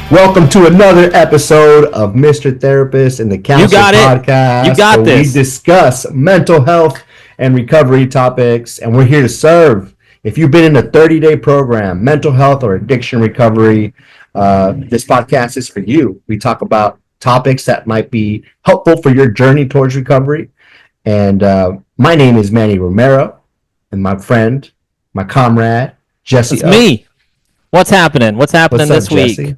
Welcome to another episode of Mr. Therapist and the Counselor Podcast. You got this. We discuss mental health and recovery topics, and we're here to serve. If you've been in a 30-day program, mental health or addiction recovery, this podcast is for you. We talk about topics that might be helpful for your journey towards recovery. And my name is Manny Romero, and my friend, my comrade, Jesse. It's me. What's happening? What's happening this week? Jesse?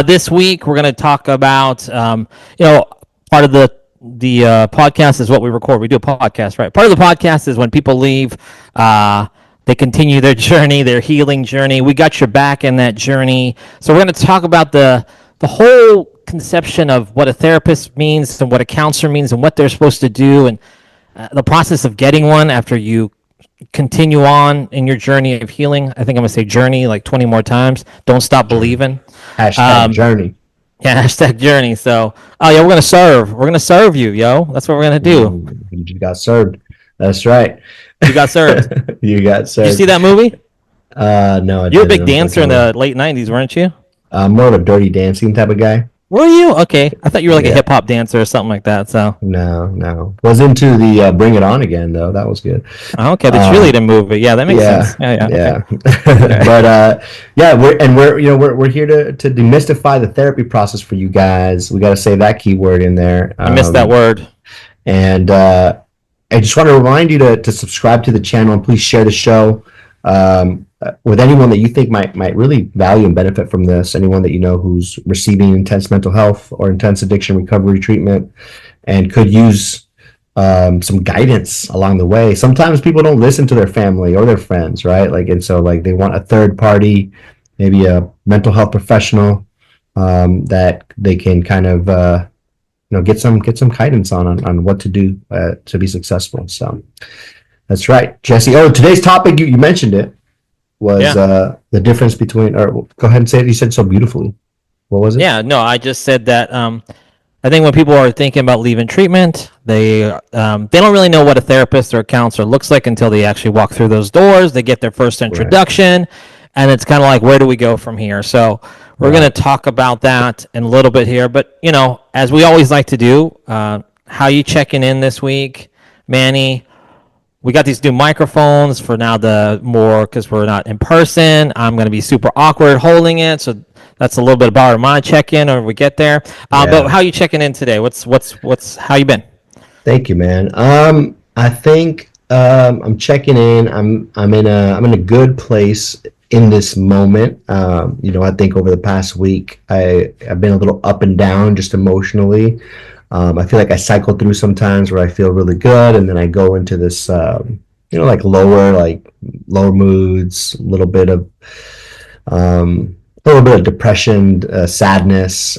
This week we're going to talk about, part of the podcast is what we record. We do a podcast, right? Part of the podcast is when people leave, they continue their journey, their healing journey. We got your back in that journey. So we're going to talk about the whole conception of what a therapist means and what a counselor means and what they're supposed to do and the process of getting one after you continue on in your journey of healing. I think I'm going to say journey like 20 more times. Don't stop believing. Hashtag journey. Yeah, hashtag journey. So, we're going to serve. We're going to serve you, yo. That's what we're going to do. You just got served. That's right. You got served. You got served. Did you see that movie? No, I You're a didn't. big dancer in the late 90s, weren't you? More of a dirty dancing type of guy. Were you? Okay. I thought you were like a hip-hop dancer or something like that. So No. Was into the Bring It On Again, though. That was good. Okay, the cheerleading movie. Yeah, that makes sense. Yeah. Okay. But we're here to demystify the therapy process for you guys. We got to say that keyword in there. I missed that word. And I just want to remind you to subscribe to the channel and please share the show with anyone that you think might really value and benefit from this. Anyone that you know who's receiving intense mental health or intense addiction recovery treatment and could use some guidance along the way. Sometimes people don't listen to their family or their friends, right? So they want a third party, maybe a mental health professional that they can kind of get some guidance on what to do to be successful. So that's right, Jesse. Oh, today's topic, you mentioned it, was the difference between, or go ahead and say it. You said so beautifully. What was it? Yeah, no, I just said that I think when people are thinking about leaving treatment, they don't really know what a therapist or a counselor looks like until they actually walk through those doors. They get their first introduction, and it's kind of like, where do we go from here? So we're going to talk about that in a little bit here. But, as we always like to do, how you checking in this week, Manny? We got these new microphones for now, because we're not in person. I'm going to be super awkward holding it, so that's a little bit about my check-in when we get there. But how you checking in today? How you been? Thank you, man. I think I'm checking in. I'm in a good place in this moment. I think over the past week I've been a little up and down just emotionally. I feel like I cycle through sometimes where I feel really good, and then I go into this, lower moods, a little bit of depression, sadness,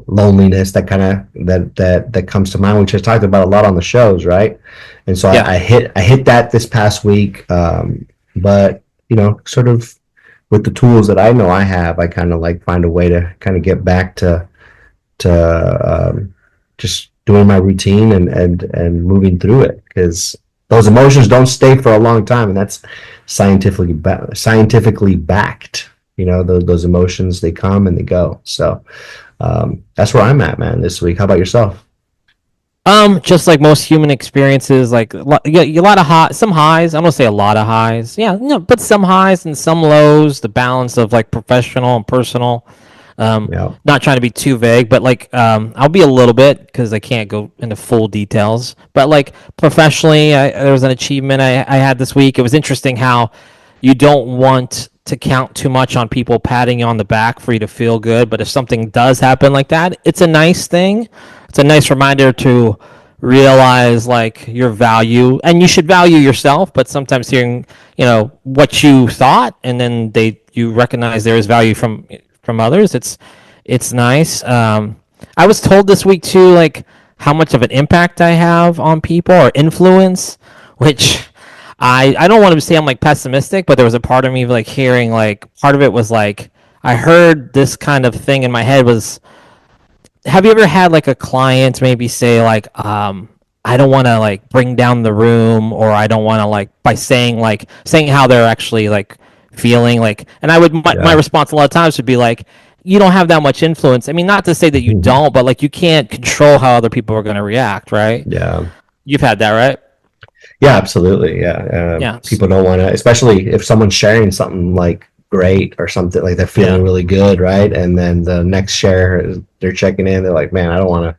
loneliness, that kind of that comes to mind, which I talked about a lot on the shows, right? And so I hit that this past week, but sort of with the tools that I know I have, I kind of find a way to kind of get back to just doing my routine and moving through it, because those emotions don't stay for a long time, and that's scientifically backed. Those emotions, they come and they go. So that's where I'm at, man, this week. How about yourself? Just like most human experiences, like a lot of some highs. I'm gonna say a lot of highs. Yeah, but some highs and some lows. The balance of professional and personal. Not trying to be too vague, but I'll be a little bit, because I can't go into full details. But professionally, there was an achievement I had this week. It was interesting how you don't want to count too much on people patting you on the back for you to feel good. But if something does happen like that, it's a nice thing. It's a nice reminder to realize your value, and you should value yourself. But sometimes hearing what you thought, and then you recognize there is value from others, it's nice. I was told this week too, how much of an impact I have on people or influence, which I don't want to say I'm pessimistic, but there was a part of me hearing part of it was I heard this kind of thing in my head was have you ever had like a client maybe say like, I don't want to like bring down the room, or I don't want to like by saying how they're actually like feeling like, and my Yeah. response a lot of times would be like, you don't have that much influence. I mean, not to say that you don't, but like you can't control how other people are going to react, right? Yeah. You've had that, right? Yeah, absolutely. Yeah. Yeah. People don't want to, especially if someone's sharing something like great or something like they're feeling Yeah. really good, right? And then the next share, they're checking in. They're like, "Man, I don't want to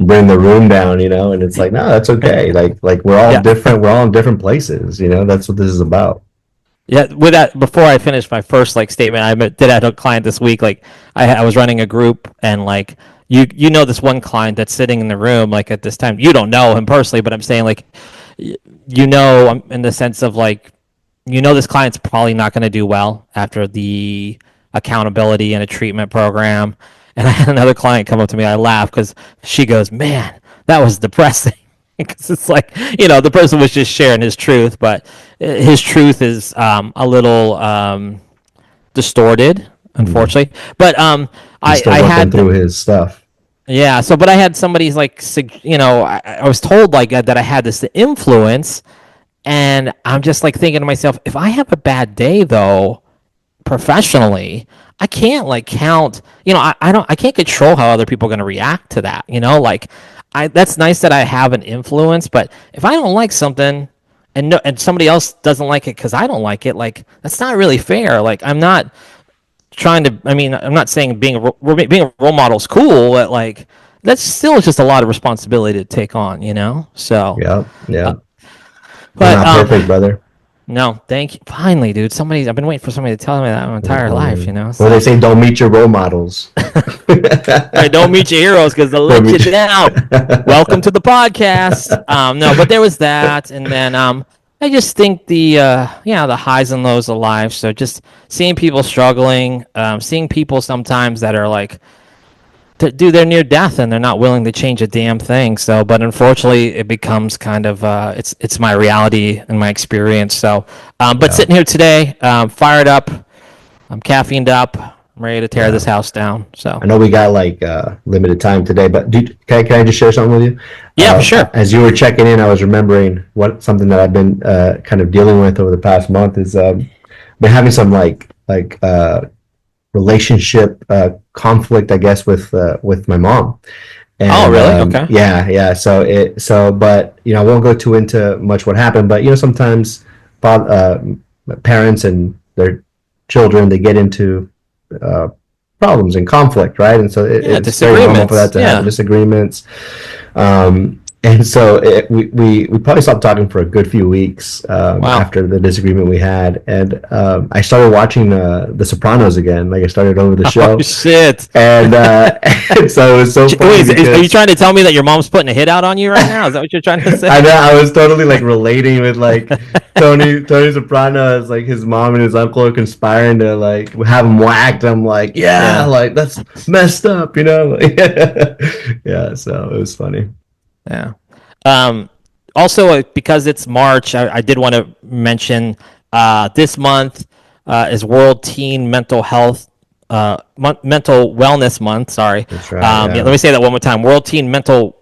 bring the room down," And it's like, no, that's okay. Like we're all Yeah. different. We're all in different places. That's what this is about. Yeah, with that, before I finished my first like statement, did have a client this week. Like, I was running a group, and like this one client that's sitting in the room. Like at this time, you don't know him personally, but I'm saying like, in the sense of like, this client's probably not going to do well after the accountability and a treatment program. And I had another client come up to me. I laughed because she goes, "Man, that was depressing." Because it's like, the person was just sharing his truth, but his truth is a little distorted, Mhm. unfortunately. But He's I still I working had through his stuff. yeah. So, but I had somebody's like, I was told like that I had this influence, and I'm just like thinking to myself, if I have a bad day though, professionally, I can't like count, I can't control how other people are going to react to that, like that's nice that I have an influence, but if I don't like something and no, and somebody else doesn't like it because I don't like it, like that's not really fair. Like I'm not trying to, I mean, I'm not saying being a role model is cool, but like that's still just a lot of responsibility to take on, so Yeah, uh, yeah. You're but not perfect, brother. no, thank you. Finally, dude. I've been waiting for somebody to tell me that my entire Yeah, life, man. Well, they so. say don't meet your role models. Right, don't meet your heroes because they'll Don't let you meet. down. Welcome to the podcast. No, but there was that, and then I just think the highs and lows of life. So just seeing people struggling, seeing people sometimes that are like, do they're near death and they're not willing to change a damn thing. So, but unfortunately, it becomes kind of it's my reality and my experience. So, but Yeah, sitting here today, fired up, I'm caffeined up, I'm ready to tear yeah. this house down. I So, know we got like limited time today, but can I just share something with you? yeah, for sure. As you were checking in, I was remembering something that I've been kind of dealing with over the past month is been having some relationship conflict, I guess, with my mom. Oh, And really? Okay. yeah. But I won't go too into much what happened. But sometimes parents and their children, they get into uh, problems and conflict, right? And so Yeah, it's very normal for that disagreements. to happen, Yeah. disagreements. And so we probably stopped talking for a good few weeks Wow. after the disagreement we had, and I started watching The Sopranos again. Like I started over the Oh show, shit. and, and so it was so funny Wait, are you because trying to tell me that your mom's putting a hit out on you right now? Is that what you're trying to say? I know I was totally like relating with like Tony Soprano as like his mom and his uncle are conspiring to like have him whacked. I'm like, yeah, Yeah. like that's messed up. Yeah, so it was funny. Yeah. Um, Also, because it's March, I did want to mention this month is World Teen Mental Health, Mental Wellness Month. Sorry. That's right. Yeah, Yeah. let me say that one more time. World Teen Mental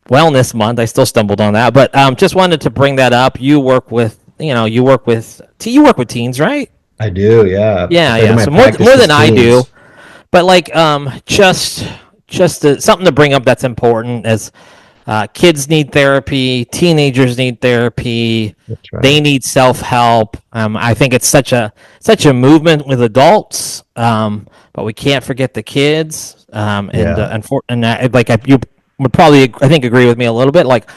Wellness Month. I still stumbled on that, but just wanted to bring that up. You work with teens, right? I do, yeah. I Yeah, started yeah. my So more practice than with I do, teens. but like something to bring up that's important is kids need therapy, teenagers need therapy, That's they right. need self help. I think it's such a movement with adults, but we can't forget the kids. Yeah, You would probably I think agree with me a little bit. Like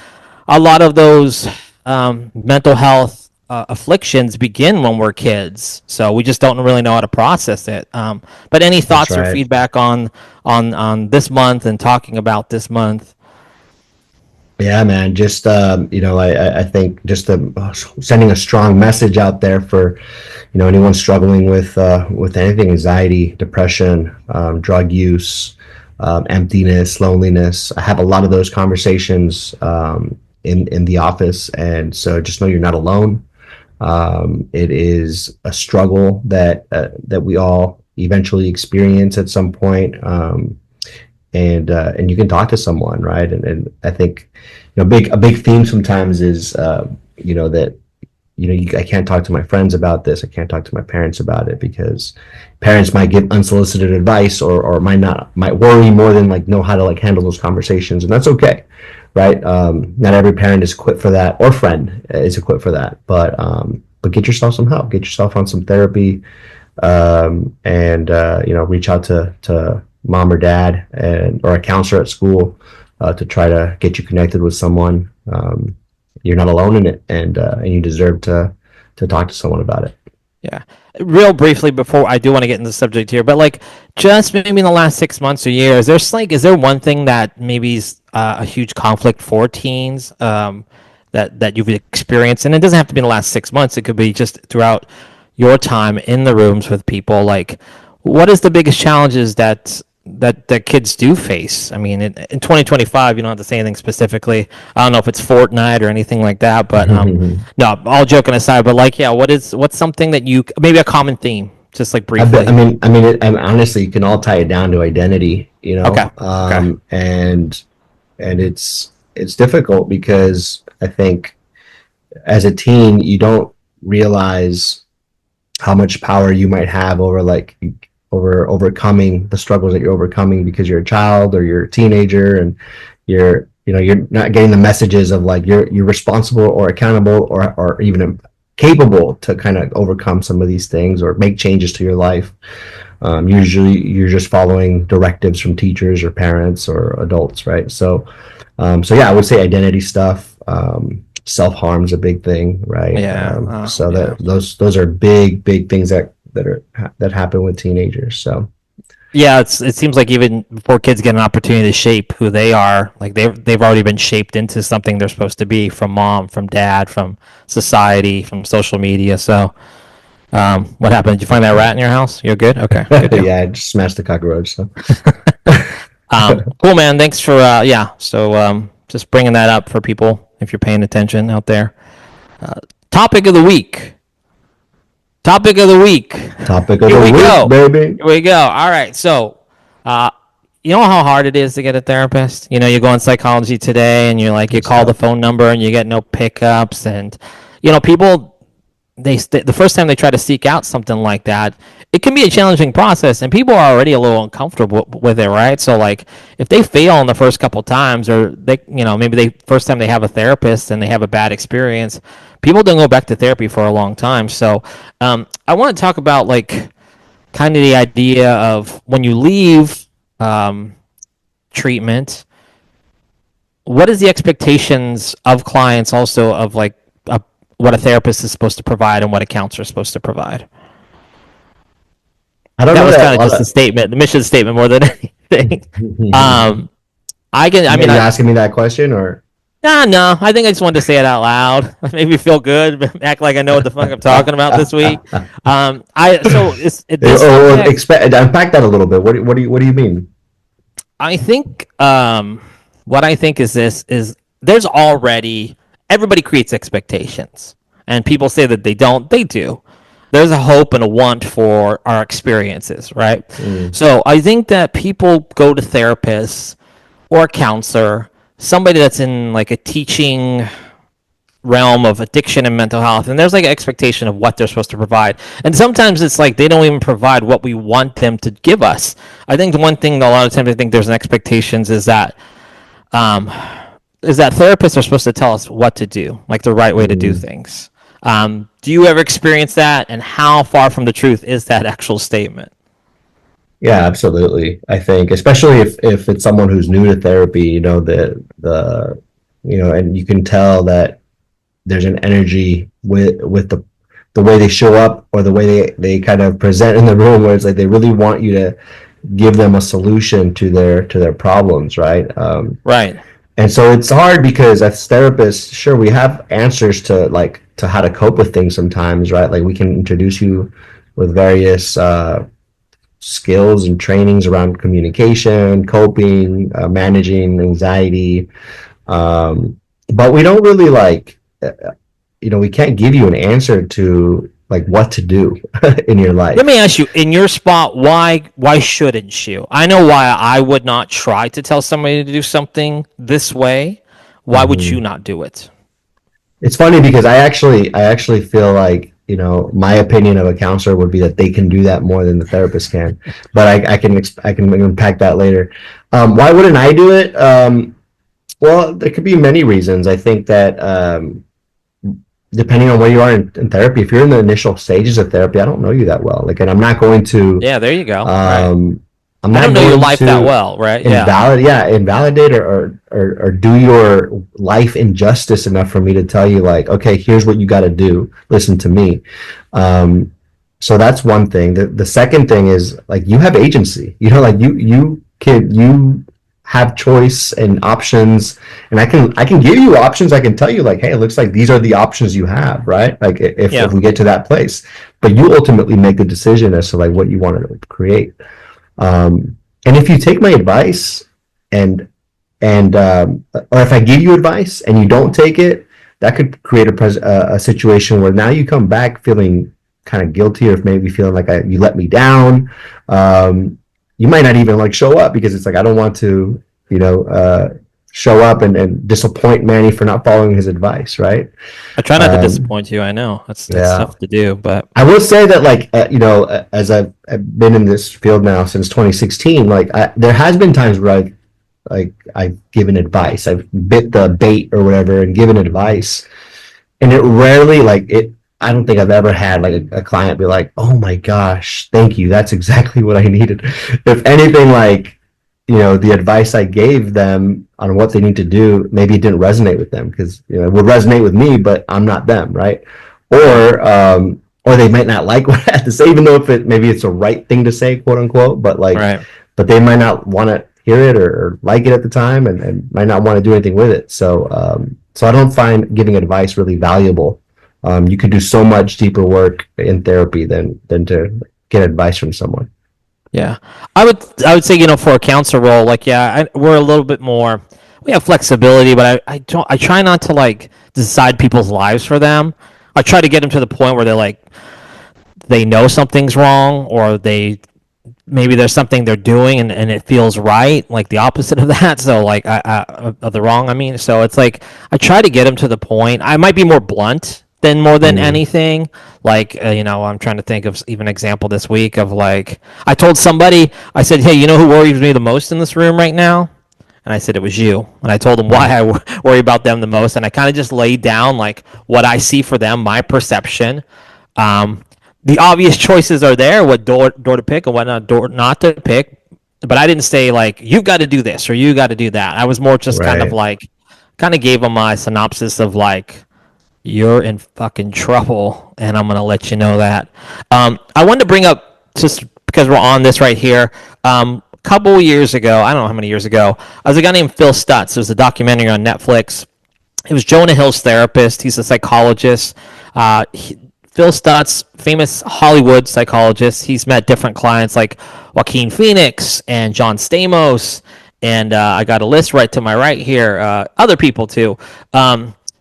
a lot of those mental health afflictions begin when we're kids, so we just don't really know how to process it. But any that's thoughts or right. feedback on this month and talking about this month? Yeah, man. Just I think just sending a strong message out there for anyone struggling with anything, anxiety, depression, drug use, emptiness, loneliness. I have a lot of those conversations in the office, and so just know you're not alone. It is a struggle that we all eventually experience at some point. and you can talk to someone, right? And I think, a big theme sometimes is, that, I can't talk to my friends about this. I can't talk to my parents about it because parents might give unsolicited advice, or might worry more than like know how to like handle those conversations, and that's okay, right? Not every parent is equipped for that, or friend is equipped for that, but get yourself some help, get yourself on some therapy, and reach out to mom or dad, or a counselor at school, to try to get you connected with someone. You're not alone in it, and you deserve to talk to someone about it. Yeah. Real briefly before I do want to get into the subject here, but like just maybe in the last 6 months or years, is there one thing that maybe is a huge conflict for teens, that you've experienced? And it doesn't have to be in the last 6 months. It could be just throughout your time in the rooms with people. Like, what is the biggest challenges that kids do face? I mean, in 2025, you don't have to say anything specifically. I don't know if it's Fortnite or anything like that, but no, all joking aside. But like, yeah, what's something that you maybe a common theme, just like briefly. Honestly, you can all tie it down to identity, Okay. Okay. and it's difficult because I think as a teen, you don't realize how much power you might have over, like, over overcoming the struggles that you're overcoming because you're a child or you're a teenager, and you're not getting the messages of like you're responsible or accountable, or even capable to kind of overcome some of these things or make changes to your life. Usually you're just following directives from teachers or parents or adults, right? So yeah, I would say identity stuff. Self-harm is a big thing, right? Yeah. So Yeah. that those are big things that happen with teenagers. So Yeah, it seems like even before kids get an opportunity to shape who they are, like they've already been shaped into something they're supposed to be from mom, from dad, from society, from social media. So, what happened? Did you find that rat in your house? You're good. Okay, good deal. yeah, I just smashed the cockroach. So Cool, man. Thanks for yeah. So just bringing that up for people if you're paying attention out there. Topic of the week. Topic of the week. topic of Here the we week, go. baby. Here we go. All right. So, uh, you know how hard it is to get a therapist? You go on Psychology Today and you It's call the tough. phone number and you get no pickups. And, people, the first time they try to seek out something like that, it can be a challenging process and people are already a little uncomfortable with it, right? So, like, if they fail in the first couple times, or maybe first time they have a therapist and they have a bad experience, people don't go back to therapy for a long time. So, I want to talk about, like, kind of the idea of when you leave um, treatment, what is the expectations of clients also of, like, what a therapist is supposed to provide and what a counselor is supposed to provide? I don't That know was that kind a of lot just the of. statement, the mission statement more than anything. um, I mean, You're asking me that question, or no, I think I just wanted to say it out loud. Make me feel good, act like I know what the fuck I'm talking about this week. So this or subject, expect unpack that a little bit. What do you mean? I think what I think is this is there's already everybody creates expectations, and people say that they don't. They do. There's a hope and a want for our experiences, right? Mm, So I think that people go to therapists or a counselor, somebody that's in like a teaching realm of addiction and mental health, and there's like an expectation of what they're supposed to provide, and sometimes it's like they don't even provide what we want them to give us. I think the one thing that a lot of times I think there's an expectations um, is that therapists are supposed to tell us what to do, like the right way to do mm. things. Do you ever experience that, and how far from the truth is that actual statement? Yeah, absolutely. I think, especially if it's someone who's new to therapy, and you can tell that there's an energy with the way they show up, or the way they kind of present in the room, where it's like they really want you to give them a solution to their problems, right? Right. And so it's hard because as therapists, sure, we have answers to how to cope with things sometimes, right? Like we can introduce you with various skills and trainings around communication, coping, managing anxiety. But we don't really we can't give you an answer like what to do in your Let me life. ask you, in your spot, why shouldn't you? I know why I would not try to tell somebody to do something this way. Why would you Mhm. not do it? It's funny because I actually feel like, my opinion of a counselor would be that they can do that more than the therapist can. But I can unpack that later. Why wouldn't I do it? Well, there could be many reasons. I think that depending on where you are in therapy, if you're in the initial stages of therapy, I don't know you that well. Like, and Yeah, there you go. Right. um, I'm I don't not know your going life that to well, right? Yeah. invalidate or do your life injustice enough for me to tell you like, okay, here's what you got to do. Listen to me. Um, so that's one thing. The second thing is like you have agency. Like you have choice and options, and I can give you options. I can tell you like, hey, it looks like these are the options you have, right? Like if Yeah. we get to that place, but you ultimately make the decision as to like what you want to create. And if you take my advice and or if I give you advice and you don't take it, that could create a situation where now you come back feeling kind of guilty, or maybe feeling like you let me down. Um, you might not even like show up because it's like I don't want to, you know, uh, show up and disappoint Manny for not following his advice, right? I try not to Um, disappoint you. I know that's yeah. tough to do, but I will say that, like, as I've been in this field now since 2016, like, there has been times where I've given advice, I've bit the bait or whatever and given advice, and it rarely like it. I don't think I've ever had like a client be like, "Oh my gosh, thank you, that's exactly what I needed." If anything, like, the advice I gave them on what they need to do, maybe it didn't resonate with them because it would resonate with me, but I'm not them, right? yeah, Or they might not like what I have to say, even though if maybe it's a right thing to say, quote unquote, but like, right. but they might not want to hear it or like it at the time, and might not want to do anything with it. So I don't find giving advice really valuable. You can do so much deeper work in therapy than to get advice from someone. Yeah, I would say for a counselor role, like we're a little bit more. We have flexibility, but I don't. I try not to like decide people's lives for them. I try to get them to the point where they know something's wrong, or maybe there's something they're doing and it feels right, like the opposite of that. So like of the wrong. I mean, so it's like I try to get them to the point. I might be more blunt than more than Mm, anything. Like I'm trying to think of even an example this week of like I told somebody, I said, hey, you know who worries me the most in this room right now? And I said it was you. And I told them why mm, I worry about them the most. And I kind of just laid down like what I see for them, my perception. Um, the obvious choices are there, what door to pick and what door not to pick. But I didn't say like you got to do this or you got to do that. I was more just kind of right. like gave them my synopsis of like you're in fucking trouble, and I'm gonna let you know that. I wanted to bring up just because we're on this right here. A couple years ago, I don't know how many years ago, I was a guy named Phil Stutz. There was a documentary on Netflix. It was Jonah Hill's therapist. He's a psychologist. Phil Stutz, famous Hollywood psychologist. He's met different clients like Joaquin Phoenix and John Stamos. And I got a list right to my right here. Other people too.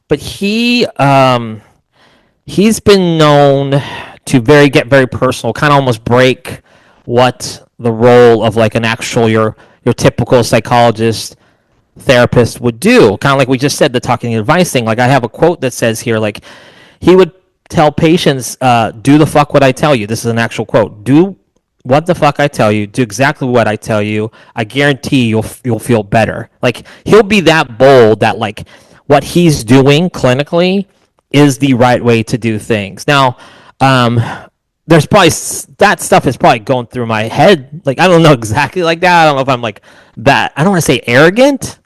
But he's been known to get very personal, kind of almost break what the role of like an actual your typical psychologist therapist would do. Kind of like we just said, the talking advice thing. Like I have a quote that says here, like he would tell patients, "Do the fuck what I tell you." This is an actual quote. Do what the fuck I tell you. Do exactly what I tell you. I guarantee you'll feel better. Like he'll be that bold that like what he's doing clinically is the right way to do things. Now, um, there's probably that stuff is probably going through my head. Like I don't know exactly like that. I don't know if I'm like that. I don't want to say arrogant.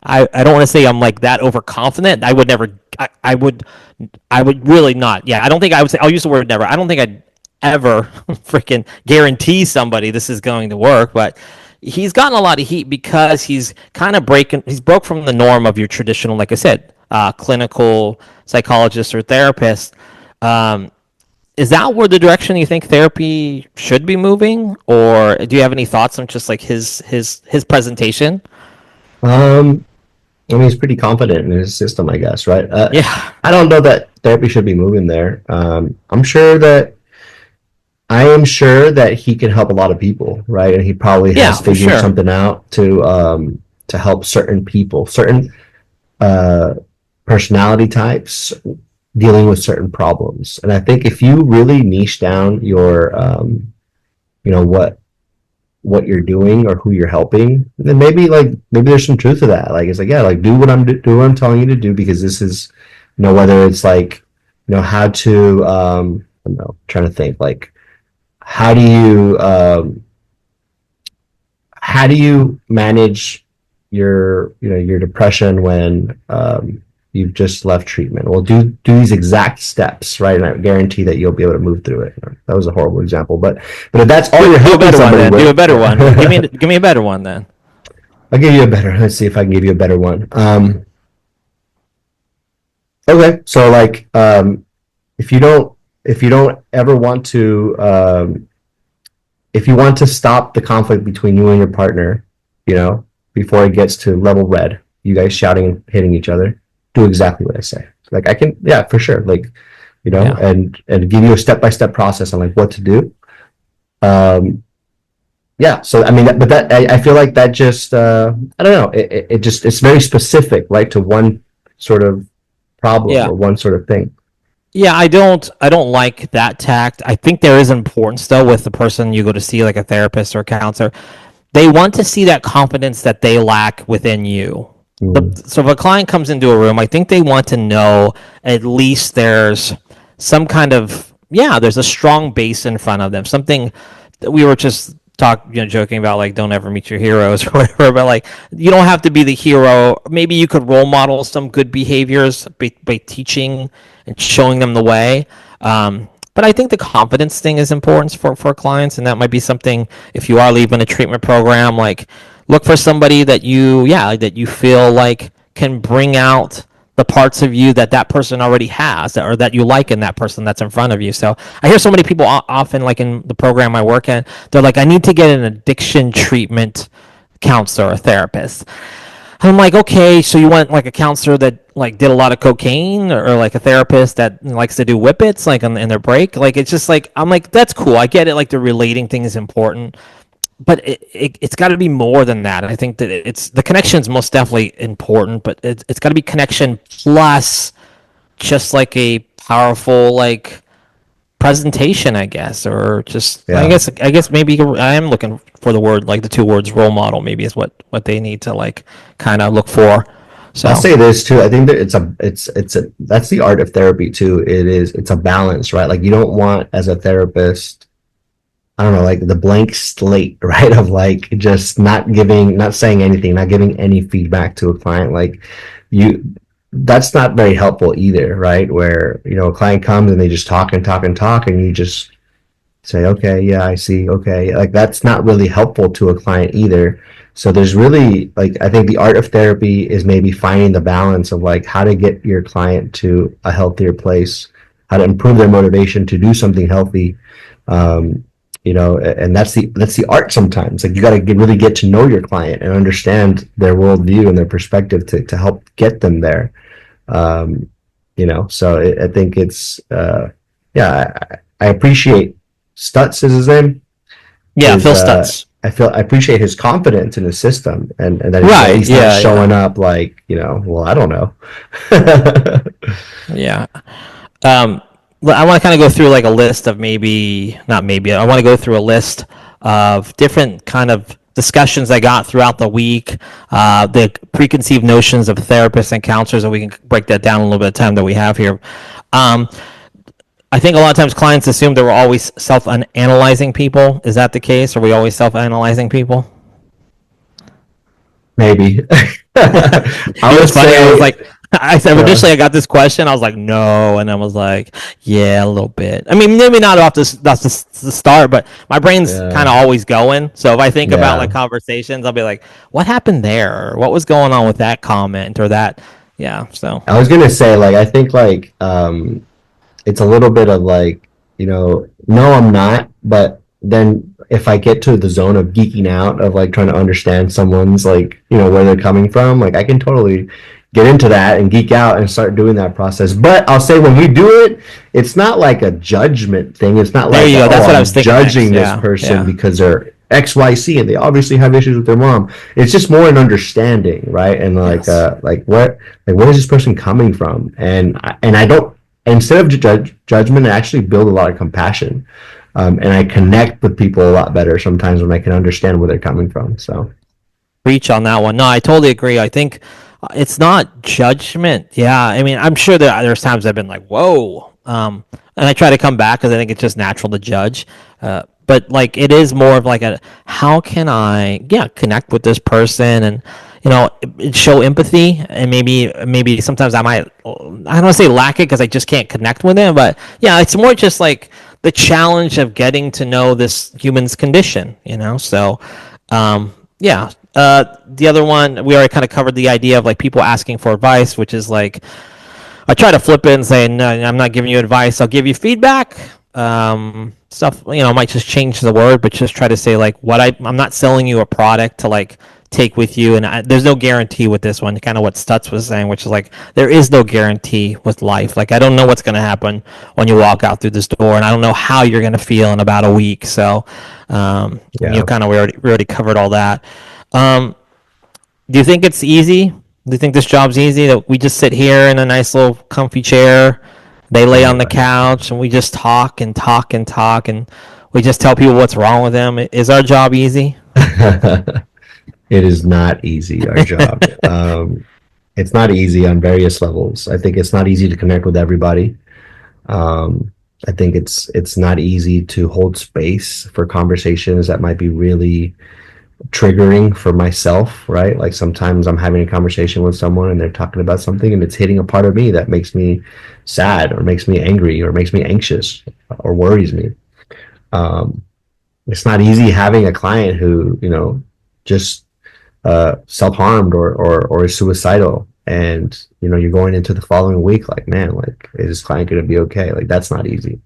I don't want to say I'm like that overconfident. I would never. I would really not. Yeah, I don't think I would say. I'll use the word never. I don't think I'd ever freaking guarantee somebody this is going to work. But he's gotten a lot of heat because he's kind of breaking. He's broke from the norm of your traditional, like I said, clinical psychologist or therapist. Um, is that where the direction you think therapy should be moving, or do you have any thoughts on just like his presentation? Um, I mean, he's pretty confident in his system, I guess, right? Yeah. I don't know that therapy should be moving there. I am sure that he can help a lot of people, right? And he probably has Yeah, for figured sure. something out to help certain people, certain uh, personality types dealing with certain problems. And I think if you really niche down your, you know, what you're doing or who you're helping, then maybe there's some truth to that. Like it's like yeah, like do what I'm telling you to do because this is, you know, whether it's like, you know, how to I don't know, trying to think like how do you manage your your depression when you've just left treatment. Well, do these exact steps, right? And I guarantee that you'll be able to move through it. That was a horrible example, but if that's all you're Do a helping better one somebody then. Do a with, better one. yeah. Give me a better one then. I'll give you a better. Let's see if I can give you a better one. Okay, so like if you don't if you don't ever want to if you want to stop the conflict between you and your partner, you know, before it gets to level red, you guys shouting and hitting each other, do exactly what I say. Like I can, yeah, for sure. Like, you know, Yeah. and give you a step by step process on like what to do. Um, yeah. So I mean, but that I feel like that just I don't know. It just it's very specific, right, to one sort of problem Yeah. or one sort of thing. Yeah, I don't like that tact. I think there is importance though with the person you go to see like a therapist or a counselor. They want to see that confidence that they lack within you. Mm, So if a client comes into a room, I think they want to know at least there's some kind of yeah, there's a strong base in front of them. Something that we were just joking about like don't ever meet your heroes or whatever, but like you don't have to be the hero. Maybe you could role model some good behaviors by teaching and showing them the way. But I think the confidence thing is important for clients, and that might be something if you are leaving a treatment program, like look for somebody that you feel like can bring out the parts of you that that person already has or that you like in that person that's in front of you. So I hear so many people often like in the program I work in, they're like, I need to get an addiction treatment counselor or therapist. I'm like, okay, so you want like a counselor that like did a lot of cocaine or like a therapist that likes to do whippets like in their break? Like it's just like I'm like that's cool. I get it. Like the relating thing is important, but it's got to be more than that. I think that it's the connection is most definitely important, but it's got to be connection plus just like a powerful like presentation, I guess, or just yeah. I guess maybe I am looking for the word like the two words role model. Maybe is what they need to like kind of look for. I'll So say this too. I think that it's a that's the art of therapy too. It's a balance, right? Like you don't want as a therapist, I don't know, like the blank slate, right? Of like just not saying anything, not giving any feedback to a client. Like you that's not very helpful either, right? Where, you know, a client comes and they just talk and talk and talk and you just say, okay, yeah, I see. Okay. Like that's not really helpful to a client either. So there's really like, I think the art of therapy is maybe finding the balance of like how to get your client to a healthier place, how to improve their motivation to do something healthy. Um, you know, and that's the art sometimes. Like you got to really get to know your client and understand their worldview and their perspective to help get them there. Um, you know, so I think yeah, I appreciate Stutz is his name. yeah, Phil Stutz. I appreciate his confidence in his system and that Right. he's not Yeah. Yeah. showing up like, you know, well, I don't know. Yeah. Um, I want to kind of go through like a list of maybe not maybe I want to go through a list of different kind of discussions I got throughout the week, the preconceived notions of therapists and counselors, and we can break that down a little bit of time that we have here. Um, I think a lot of times clients assume that we're always self-analyzing people. Is that the case? Are we always self-analyzing people? Maybe. I It would was funny. I was say, like, I said uh, initially I got this question. I was like, no, and I was like, yeah, a little bit. I mean, maybe not off the start, but my brain's kind yeah, of always going. So if I think about like yeah. conversations, I'll be like, what happened there? Or what was going on with that comment or that? Yeah. So I was gonna say like I think like it's a little bit of like, you know, no, I'm not, but then if I get to the zone of geeking out of like trying to understand someone's like, where they're coming from, like I can totally get into that and geek out and start doing that process. But I'll say when we do it, it's not like a judgment thing. It's not There like, you go. oh, That's what I was I'm thinking next. judging this Yeah, person yeah, because they're XYC and they obviously have issues with their mom. It's just more an understanding, right? And yes. like where is this person coming from? And I don't, instead of judgment, I actually build a lot of compassion. And I connect with people a lot better sometimes when I can understand where they're coming from. So Reach on that one. No, I totally agree. I think it's not judgment. Yeah, I mean, I'm sure there's times I've been like, "Whoa," and I try to come back because I think it's just natural to judge. But like, it is more of like a how can I, yeah, connect with this person and show empathy and maybe sometimes I don't want to say lack it because I just can't connect with them. But yeah, it's more just like the challenge of getting to know this human's condition. So yeah. The other one we already kind of covered the idea of like people asking for advice, which is like I try to flip it and say, no, I'm not giving you advice. I'll give you feedback. Stuff might just change the word, but just try to say like I'm not selling you a product to like take with you, and there's no guarantee with this one. Kind of what Stutz was saying, which is like there is no guarantee with life. Like I don't know what's going to happen when you walk out through this door, and I don't know how you're going to feel in about a week. So, yeah. kind of we already covered all that. Um, do you think it's easy? Do you think this job's easy? That we just sit here in a nice little comfy chair, they lay on the Uh, couch, and we just talk and talk and talk, and we just tell people what's wrong with them? Is our job easy? it is not easy, our job. It's not easy on various levels. I think it's not easy to connect with everybody. Um, I think it's not easy to hold space for conversations that might be really triggering for myself, right? Like sometimes I'm having a conversation with someone and they're talking about something and it's hitting a part of me that makes me sad or makes me angry or makes me anxious or worries me. Um, it's not easy having a client who, just self-harmed or is suicidal. And, you're going into the following week like, man, like, is this client going to be okay? Like, that's not easy.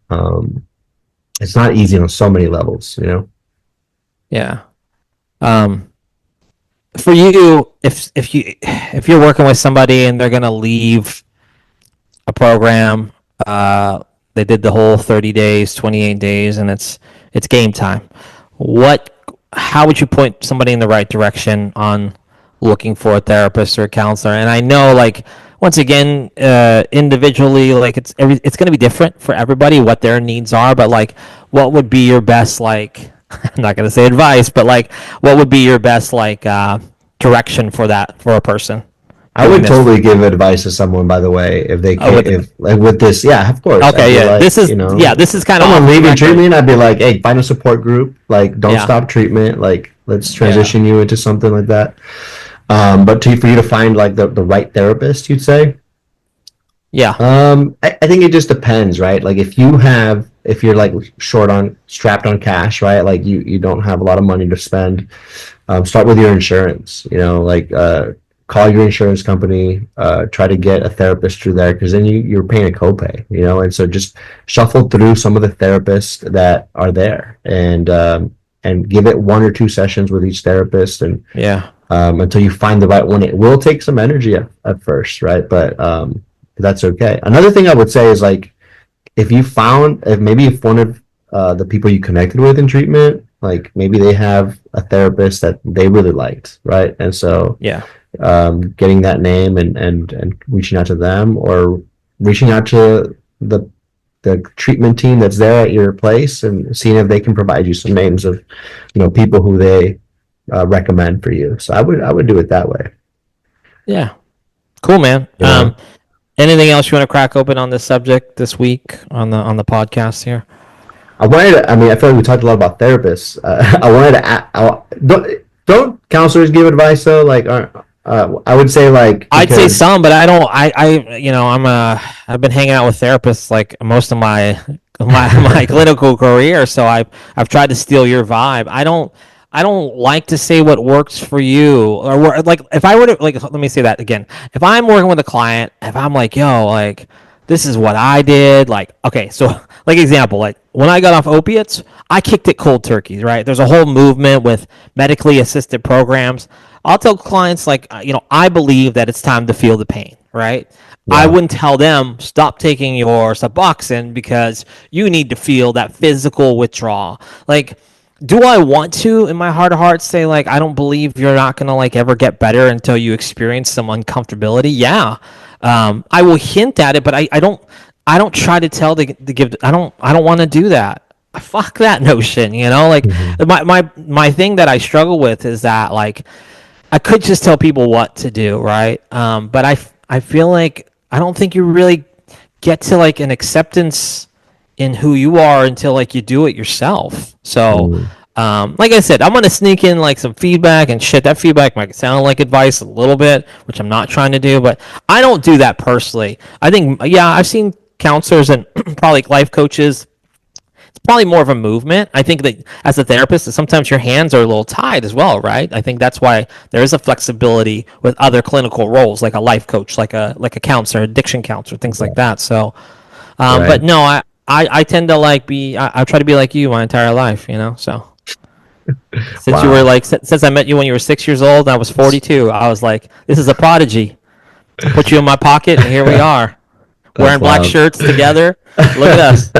Um, it's not easy on so many levels. Yeah. Um, for you, if you're working with somebody and they're gonna leave a program, they did the whole 30 days, 28 days, and it's game time. What How would you point somebody in the right direction on looking for a therapist or a counselor? And I know, like, once again, individually, like it's going to be different for everybody what their needs are. But like, what would be your best, like, I'm not going to say advice, but like, what would be your best, like, direction for that for a person I doing would this? totally give advice to someone, by the way, if they Oh, can't, with if like with this, yeah, of course. I'd okay, be yeah, like, this is kind of someone off the leaving record. treatment, I'd be like, hey, find a support group. Like, don't Yeah, stop treatment. Like, let's yeah, transition you into something like that. But for you to find like the right therapist, you'd say, yeah, I think it just depends, right? Like if you're like strapped on cash, right? Like you don't have a lot of money to spend. Start with your insurance. Call your insurance company. Try to get a therapist through there because then you're paying a copay. And so just shuffle through some of the therapists that are there and give it 1 or 2 sessions with each therapist and yeah. until you find the right one. It will take some energy at first, right? But that's okay. Another thing I would say is like if one of the people you connected with in treatment, like maybe they have a therapist that they really liked, right? And so Yeah. getting that name and reaching out to them or reaching out to the treatment team that's there at your place and seeing if they can provide you some names of people who they recommend for you. So I would do it that way. Yeah. Cool, man. You know, Anything else you want to crack open on this subject this week on the podcast here? I wanted to. I mean, I feel like we talked a lot about therapists. I wanted to. Don't counselors give advice though? Like, I would say like I'd say because some, but I don't. I've been hanging out with therapists like most of my my clinical career, so I've tried to steal your vibe. I don't like to say what works for you like if I were to like let me say that again. If I'm working with a client, if I'm like, yo, like this is what I did. Like, okay, so like example, like when I got off opiates, I kicked it cold turkey, right? There's a whole movement with medically assisted programs. I'll tell clients like, I believe that it's time to feel the pain, right? I Yeah. wouldn't tell them stop taking your Suboxone because you need to feel that physical withdrawal. Like, do I want to, in my heart of hearts, say like I don't believe you're not gonna like ever get better until you experience some uncomfortability? Yeah, I will hint at it, but I don't try to tell the give. I don't want to do that. Fuck that notion, Like Hmm. my thing that I struggle with is that like I could just tell people what to do, right? But I feel like I don't think you really get to like an acceptance in who you are until like you do it yourself. So, like I said, I'm gonna sneak in like some feedback and shit. That feedback might sound like advice a little bit, which I'm not trying to do, but I don't do that personally. I think, yeah, I've seen counselors and probably life coaches, probably more of a movement. I think that as a therapist, sometimes your hands are a little tied as well, right? I think that's why there is a flexibility with other clinical roles, like a life coach, like a counselor, addiction counselor, things like that. So, Right. but no, I tend to like I try to be like you my entire life, So since you were Wow. like since I met you when you were 6 years old, and I was 42. I was like, this is a prodigy. I put you in my pocket, and here we are, That's wearing black wild. shirts together. Look at us.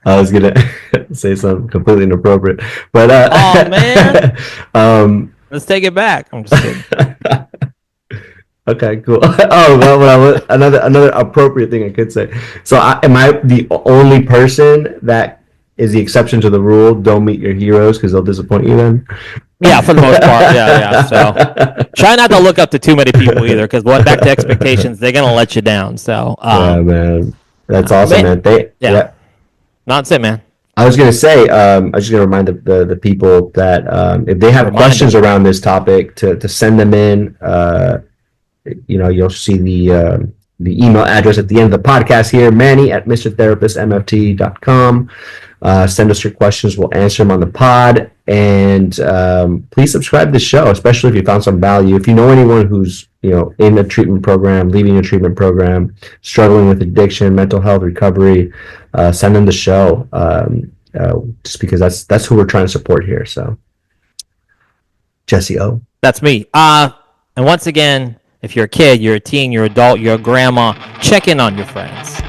I was gonna say something completely inappropriate, but Oh man, um, let's take it back. I'm just kidding. okay, cool. Oh well, another appropriate thing I could say. So, am I the only person that is the exception to the rule? Don't meet your heroes because they'll disappoint you. Then. Yeah, for the most part. Yeah, yeah. So try not to look up to too many people either, because back to expectations, they're gonna let you down. So, Yeah, man, that's awesome, man. yeah, Yeah, that's it, man. I was gonna say, I was just gonna remind the people that if they have Remind questions them. around this topic, to send them in. You'll see the email address at the end of the podcast here, Manny at mrtherapistmft.com. Send us your questions. We'll answer them on the pod. And please subscribe to the show, especially if you found some value. If you know anyone who's in a treatment program, leaving a treatment program, struggling with addiction, mental health recovery, send them the show. Just because that's who we're trying to support here. So, Jesse O. That's me. And once again, if you're a kid, you're a teen, you're an adult, you're a grandma, check in on your friends.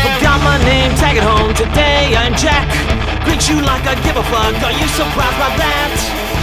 Forgot my name, tag it home today, I'm Jack. Greet you like I give a fuck, are you surprised by that?